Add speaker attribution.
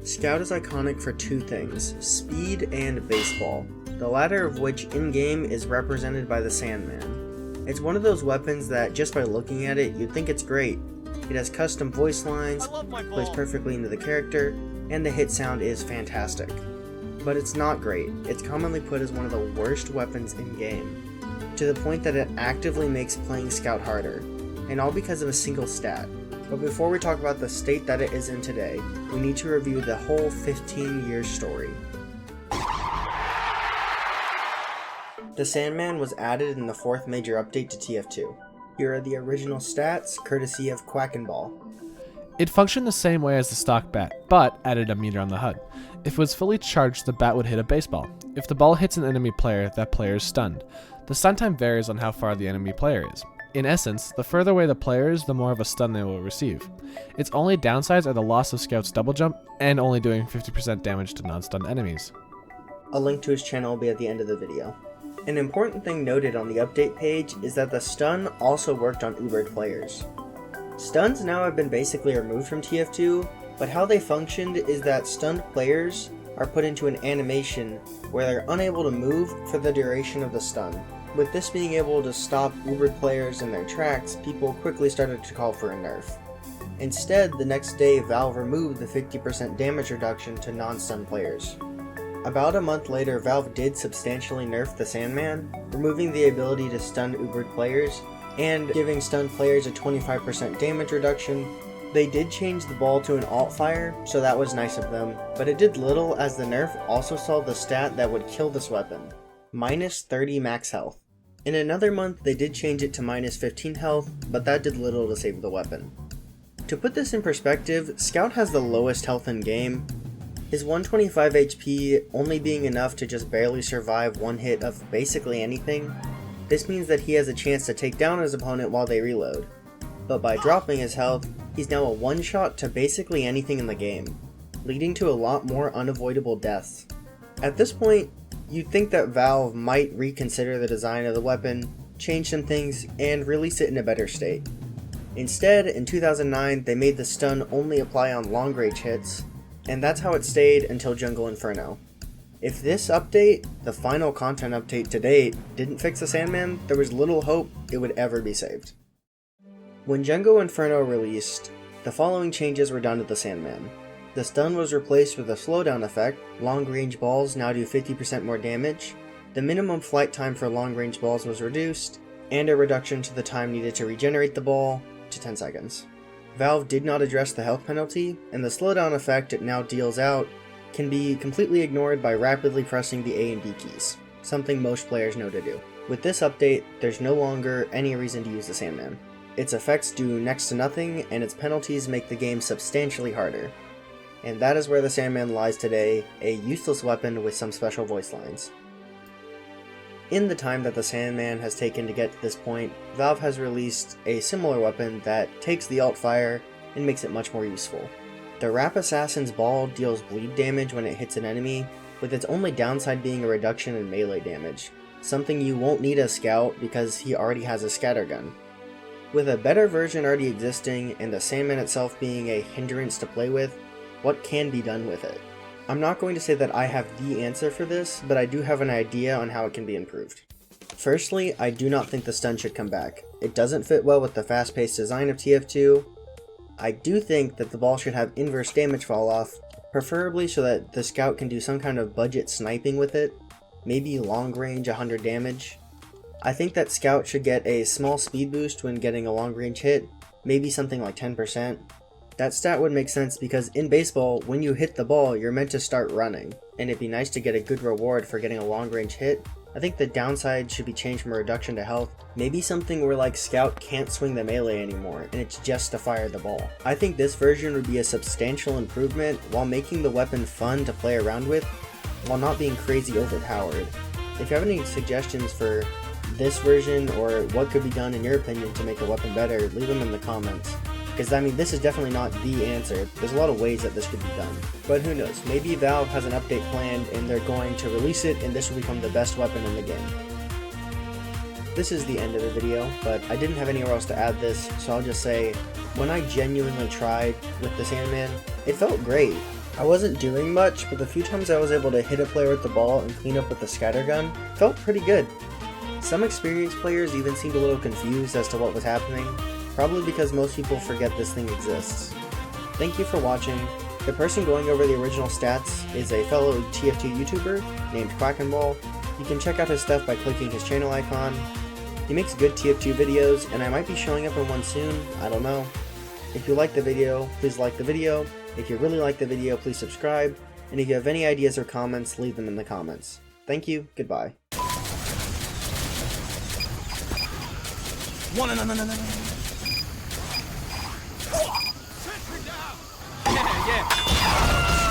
Speaker 1: Scout is iconic for two things, speed and baseball, the latter of which in-game is represented by the Sandman. It's one of those weapons that just by looking at it, you'd think it's great. It has custom voice lines, plays perfectly into the character, and the hit sound is fantastic. But it's not great. It's commonly put as one of the worst weapons in-game, to the point that it actively makes playing Scout harder, and all because of a single stat. But before we talk about the state that it is in today, we need to review the whole 15-year story. The Sandman was added in the 4th major update to TF2. Here are the original stats, courtesy of Quackenball.
Speaker 2: It functioned the same way as the stock bat, but added a meter on the HUD. If it was fully charged, the bat would hit a baseball. If the ball hits an enemy player, that player is stunned. The stun time varies on how far the enemy player is. In essence, the further away the player is, the more of a stun they will receive. Its only downsides are the loss of Scout's double jump, and only doing 50% damage to non-stun enemies.
Speaker 1: A link to his channel will be at the end of the video. An important thing noted on the update page is that the stun also worked on Ubered players. Stuns now have been basically removed from TF2, but how they functioned is that stunned players are put into an animation where they're unable to move for the duration of the stun. With this being able to stop Ubered players in their tracks, people quickly started to call for a nerf. Instead, the next day Valve removed the 50% damage reduction to non-stun players. About a month later, Valve did substantially nerf the Sandman, removing the ability to stun Ubered players, and giving stunned players a 25% damage reduction. They did change the ball to an alt fire, so that was nice of them, but it did little as the nerf also saw the stat that would kill this weapon, minus 30 max health. In another month, they did change it to minus 15 health, but that did little to save the weapon. To put this in perspective, Scout has the lowest health in game, his 125 HP only being enough to just barely survive one hit of basically anything. This means that he has a chance to take down his opponent while they reload. But by dropping his health, he's now a one-shot to basically anything in the game, leading to a lot more unavoidable deaths. At this point, you'd think that Valve might reconsider the design of the weapon, change some things, and release it in a better state. Instead, in 2009, they made the stun only apply on long-range hits, and that's how it stayed until Jungle Inferno. If this update, the final content update to date, didn't fix the Sandman, there was little hope it would ever be saved. When Jungle Inferno released, the following changes were done to the Sandman. The stun was replaced with a slowdown effect, long-range balls now do 50% more damage, the minimum flight time for long-range balls was reduced, and a reduction to the time needed to regenerate the ball to 10 seconds. Valve did not address the health penalty, and the slowdown effect it now deals out can be completely ignored by rapidly pressing the A and B keys, something most players know to do. With this update, there's no longer any reason to use the Sandman. Its effects do next to nothing, and its penalties make the game substantially harder. And that is where the Sandman lies today, a useless weapon with some special voice lines. In the time that the Sandman has taken to get to this point, Valve has released a similar weapon that takes the alt fire and makes it much more useful. The Rap Assassin's Ball deals bleed damage when it hits an enemy, with its only downside being a reduction in melee damage, something you won't need as Scout because he already has a scattergun. With a better version already existing and the Sandman itself being a hindrance to play with, what can be done with it? I'm not going to say that I have the answer for this, but I do have an idea on how it can be improved. Firstly, I do not think the stun should come back. It doesn't fit well with the fast-paced design of TF2. I do think that the ball should have inverse damage fall off, preferably so that the Scout can do some kind of budget sniping with it, maybe long range 100 damage. I think that Scout should get a small speed boost when getting a long range hit, maybe something like 10%. That stat would make sense because in baseball, when you hit the ball, you're meant to start running, and it'd be nice to get a good reward for getting a long range hit. I think the downside should be changed from a reduction to health, maybe something where like Scout can't swing the melee anymore, and it's just to fire the ball. I think this version would be a substantial improvement while making the weapon fun to play around with, while not being crazy overpowered. If you have any suggestions for this version or what could be done in your opinion to make the weapon better, leave them in the comments. Because, I mean, this is definitely not the answer. There's a lot of ways that this could be done. But who knows, maybe Valve has an update planned and they're going to release it and this will become the best weapon in the game. This is the end of the video, but I didn't have anywhere else to add this, so I'll just say, when I genuinely tried with the Sandman, it felt great. I wasn't doing much, but the few times I was able to hit a player with the ball and clean up with the scatter gun felt pretty good. Some experienced players even seemed a little confused as to what was happening, probably because most people forget this thing exists. Thank you for watching. The person going over the original stats is a fellow TF2 YouTuber named Quackenball. You can check out his stuff by clicking his channel icon. He makes good TF2 videos, and I might be showing up in one soon, I don't know. If you like the video, please like the video. If you really like the video, please subscribe. And if you have any ideas or comments, leave them in the comments. Thank you, goodbye.
Speaker 3: Yeah.